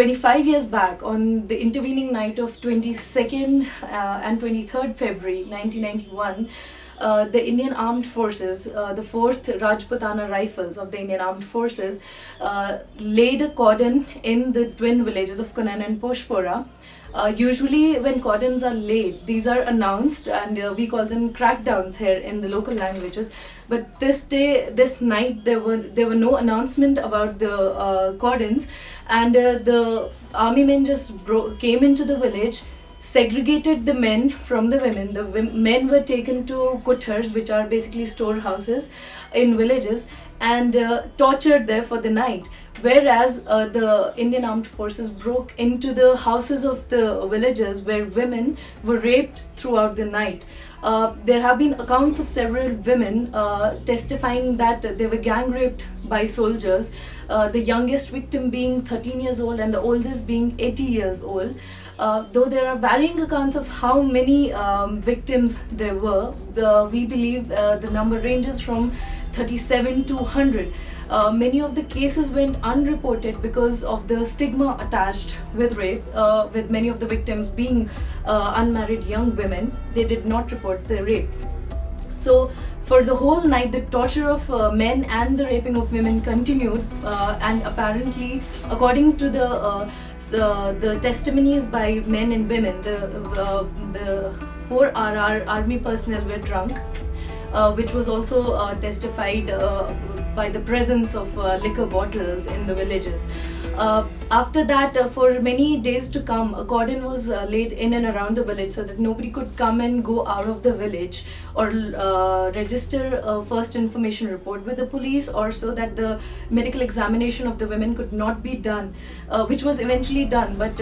25 years back, on the intervening night of 22nd and 23rd February 1991, the Indian Armed Forces, the 4th Rajputana Rifles of the Indian Armed Forces, laid a cordon in the twin villages of Kunan and Poshpora. Usually when cordons are laid, these are announced, and we call them crackdowns here in the local languages. But this night, there were no announcement about the cordons, and the army men just came into the village, segregated the men from the women. The men were taken to kuthars, which are basically storehouses in villages, and tortured there for the night. Whereas the Indian Armed Forces broke into the houses of the villagers where women were raped throughout the night. There have been accounts of several women testifying that they were gang raped by soldiers, the youngest victim being 13 years old and the oldest being 80 years old. Though there are varying accounts of how many victims there were, we believe the number ranges from 37 to 100. Many of the cases went unreported because of the stigma attached with rape, with many of the victims being unmarried young women. They did not report the rape. So for the whole night, the torture of men and the raping of women continued, and apparently, according to the testimonies by men and women, the 4 RR army personnel were drunk, which was also testified by the presence of liquor bottles in the villages. After that, for many days to come, a cordon was laid in and around the village so that nobody could come and go out of the village or register a first information report with the police, or so that the medical examination of the women could not be done, which was eventually done. But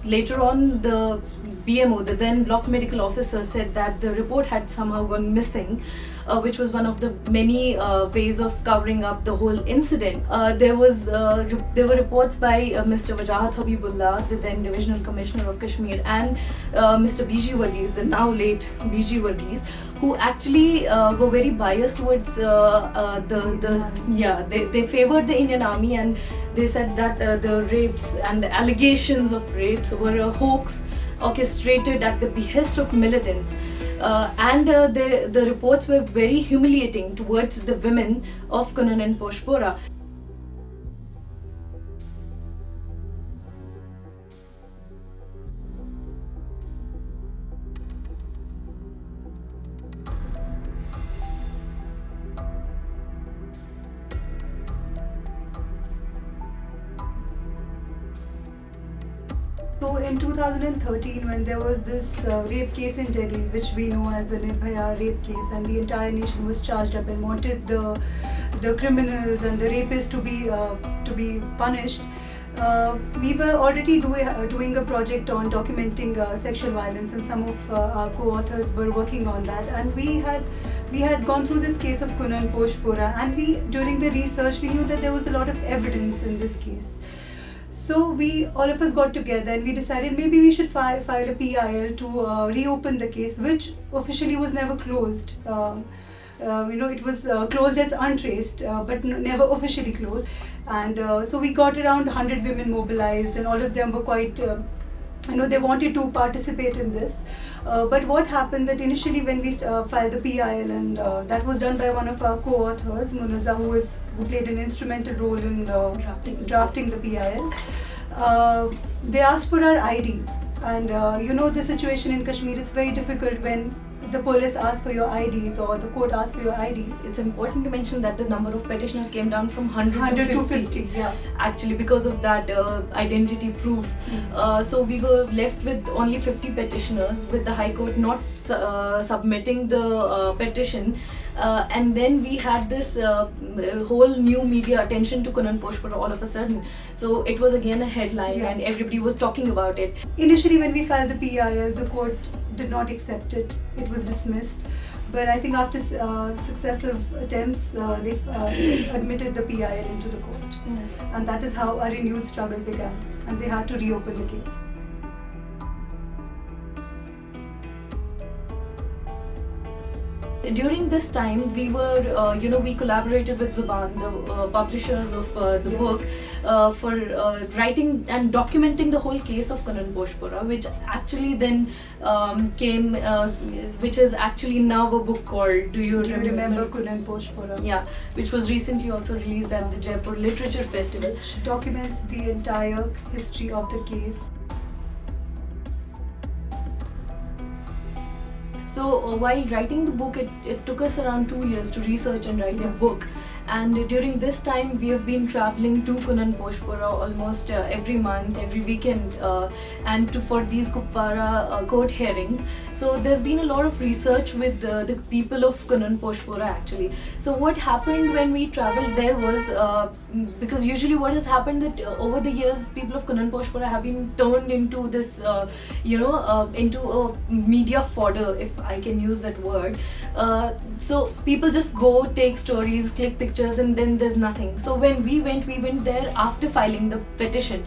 later on, the BMO, the then block medical officer, said that the report had somehow gone missing, which was one of the many ways of covering up the whole incident. There were reports by Mr. Wajahat Habibullah, the then Divisional Commissioner of Kashmir, and Mr. B.G. Varghese, the now late B.G. Varghese, who actually were very biased towards they favored the Indian Army, and they said that the rapes and the allegations of rapes were a hoax orchestrated at the behest of militants. And the reports were very humiliating towards the women of Kunan and Poshpora. So in 2013, when there was this rape case in Delhi, which we know as the Nirbhaya rape case, and the entire nation was charged up and wanted the criminals and the rapists to be punished, we were already doing a project on documenting sexual violence, and some of our co-authors were working on that. And we had gone through this case of Kunan Poshpora, and during the research we knew that there was a lot of evidence in this case. So all of us got together and we decided maybe we should file a PIL to reopen the case, which officially was never closed. It was closed as untraced, but never officially closed. And so we got around 100 women mobilized, and all of them were quite, they wanted to participate in this. But what happened that initially when we filed the PIL, and that was done by one of our co-authors, Munazza, who played an instrumental role in drafting the PIL, they asked for our IDs. And the situation in Kashmir, it's very difficult when the police ask for your IDs or the court asks for your IDs. It's important to mention that the number of petitioners came down from 100 to 50. Yeah. Actually, because of that identity proof. So we were left with only 50 petitioners, with the High Court not submitting the petition. And then we had this whole new media attention to Kunan Poshpora all of a sudden. So it was again a headline, and everybody was talking about it. Initially when we filed the PIL, the court did not accept it. It was dismissed. But I think after successive attempts, they admitted the PIL into the court. And that is how a renewed struggle began. And they had to reopen the case. During this time, we collaborated with Zuban, the publishers of the book, for writing and documenting the whole case of Kanan Poshpura, which actually then came, which is actually now a book called Do You Remember Kanan Poshpura? Yeah, which was recently also released at the Jaipur Literature Festival. Which documents the entire history of the case. So while writing the book, it took us around 2 years to research and write the book. And during this time, we have been traveling to Kanan Poshpura almost every month, every weekend, and for these Kupwara court hearings. So there's been a lot of research with the people of Kanan Poshpura actually. So what happened when we traveled there was, because usually what has happened that over the years, people of Kanan Poshpura have been turned into this, into a media fodder, if I can use that word. So people just go, take stories, click pictures, and then there's nothing. So when we went there after filing the petition.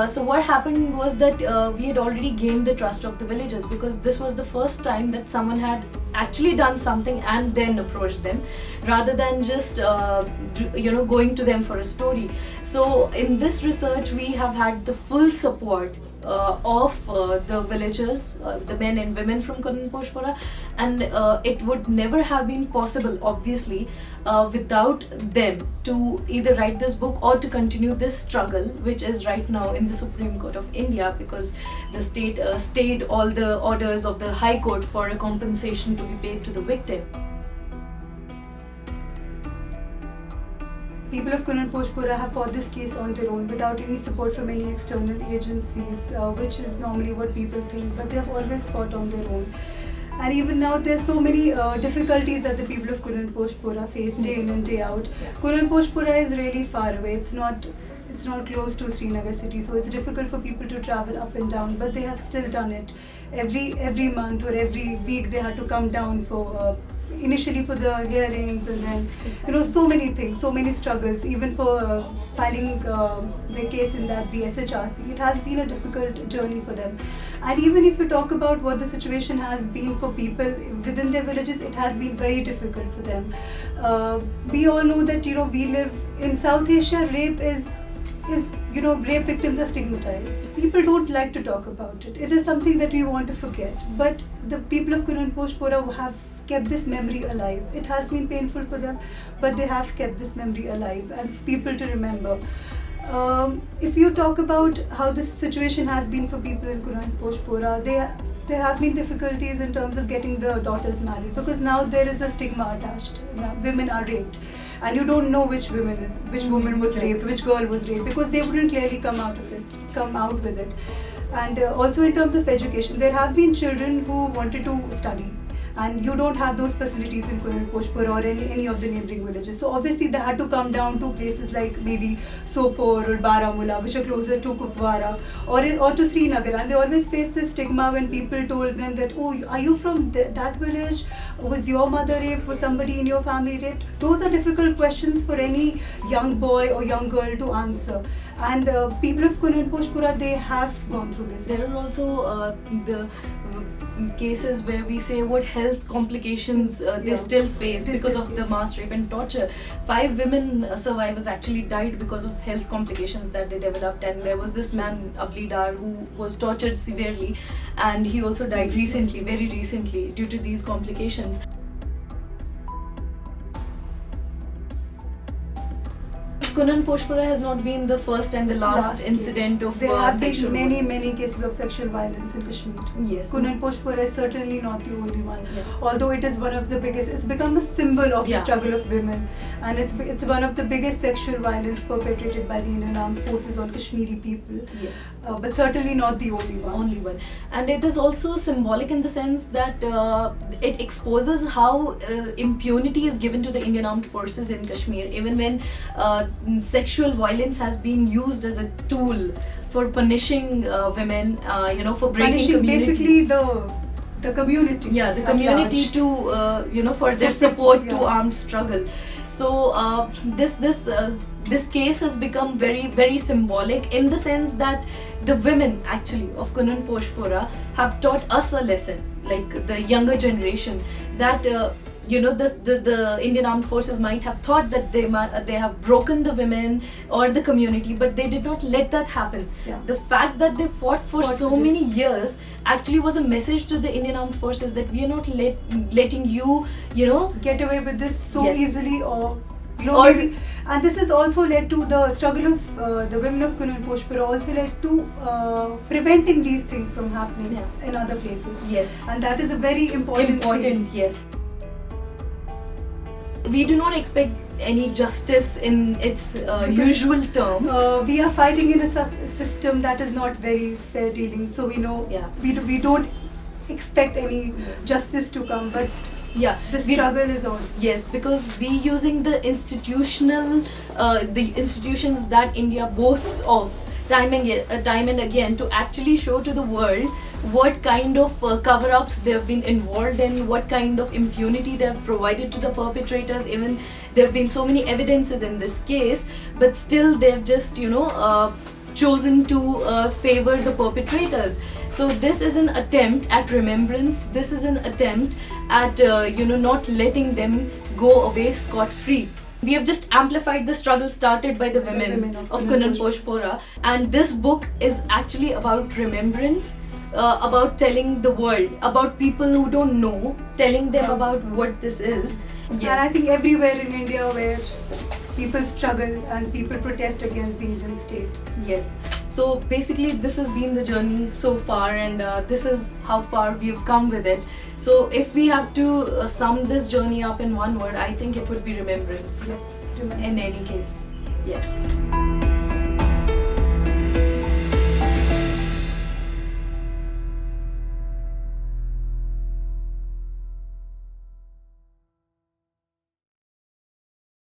So what happened was that we had already gained the trust of the villagers, because this was the first time that someone had actually done something and then approached them, rather than just going to them for a story. So in this research, we have had the full support of the villagers, the men and women from Kanan Poshpura, and it would never have been possible, obviously, without them to either write this book or to continue this struggle, which is right now in the Supreme Court of India, because the state stayed all the orders of the High Court for a compensation to be paid to the victim. People of Kanan Poshpura have fought this case on their own without any support from any external agencies, which is normally what people think, but they have always fought on their own. And even now, there's so many difficulties that the people of Kanan Poshpura face day in and day out. Kanan Poshpura is really far away. It's not close to Srinagar city, so it's difficult for people to travel up and down. But they have still done it. Every month or every week, they had to come down for. Initially for the hearings, and then so many things, so many struggles, even for filing their case in the SHRC. It has been a difficult journey for them. And even if you talk about what the situation has been for people within their villages, it has been very difficult for them. We all know that we live in South Asia. Rape is rape victims are stigmatized. People don't like to talk about it. It is something that we want to forget. But the people of Kanan Poshpura have kept this memory alive. It has been painful for them, but they have kept this memory alive and for people to remember. If you talk about how this situation has been for people in Kanan Poshpura, there have been difficulties in terms of getting the daughters married, because now there is a stigma attached. Women are raped, and you don't know which woman was raped, which girl was raped, because they wouldn't clearly come out with it. And also in terms of education, there have been children who wanted to study, and you don't have those facilities in Kanan Poshpura or any of the neighboring villages. So obviously they had to come down to places like maybe Sopore or Baramulla, which are closer to Kupwara, or to Srinagar, and they always face this stigma when people told them that, oh, are you from that village? Was your mother raped? Was somebody in your family raped? Those are difficult questions for any young boy or young girl to answer. And people of Kanan Poshpura, they have gone through this. There are also the cases where we say what health complications they still face because of the mass rape and torture. 5 women survivors actually died because of health complications that they developed, and there was this man Abli Dar who was tortured severely, and he also died recently, very recently, due to these complications. Kanan Poshpura has not been the first and the last incident of there have sexual been many violence. cases of sexual violence in Kashmir. Yes. Kanan Poshpura is certainly not the only one. Although it is one of the biggest, it's become a symbol of the struggle of women, and it's one of the biggest sexual violence perpetrated by the Indian Armed Forces on Kashmiri people. Yes. But certainly not the only one. And it is also symbolic in the sense that it exposes how impunity is given to the Indian Armed Forces in Kashmir, even when sexual violence has been used as a tool for punishing women, for breaking punishing communities. basically the community. Yeah, the community to for their support to armed struggle. So this case has become very, very symbolic in the sense that the women actually of Kanan Poshpura have taught us a lesson, like the younger generation, that the Indian Armed Forces might have thought that they have broken the women or the community, but they did not let that happen. Yeah. The fact that they fought for Fought so for many this. years actually was a message to the Indian Armed Forces that we are not letting you, Get away with this so Yes. easily, or Or- maybe. And this has also led to the struggle of the women of Kunal Poshpura, also led to preventing these things from happening Yeah. in other places. Yes. And that is a very important thing. Yes. We do not expect any justice in its usual term. We are fighting in a system that is not very fair dealing, so we know Yeah. we don't expect any Yes. justice to come, but Yeah, the we- struggle is on. Yes, because we using the institutions that India boasts of time and again to actually show to the world what kind of cover-ups they have been involved in, what kind of impunity they have provided to the perpetrators. Even there have been so many evidences in this case, but still they have just chosen to favor the perpetrators. So this is an attempt at remembrance. This is an attempt at not letting them go away scot-free. We have just amplified the struggle started by the women of Kunal Poshpura, and this book is actually about remembrance, about telling the world, about people who don't know, telling them about what this is. And I think everywhere in India where people struggle and people protest against the Indian state. Yes. So basically this has been the journey so far, and this is how far we've come with it. So if we have to sum this journey up in one word, I think it would be remembrance. Yes, remember. In any case. Yes.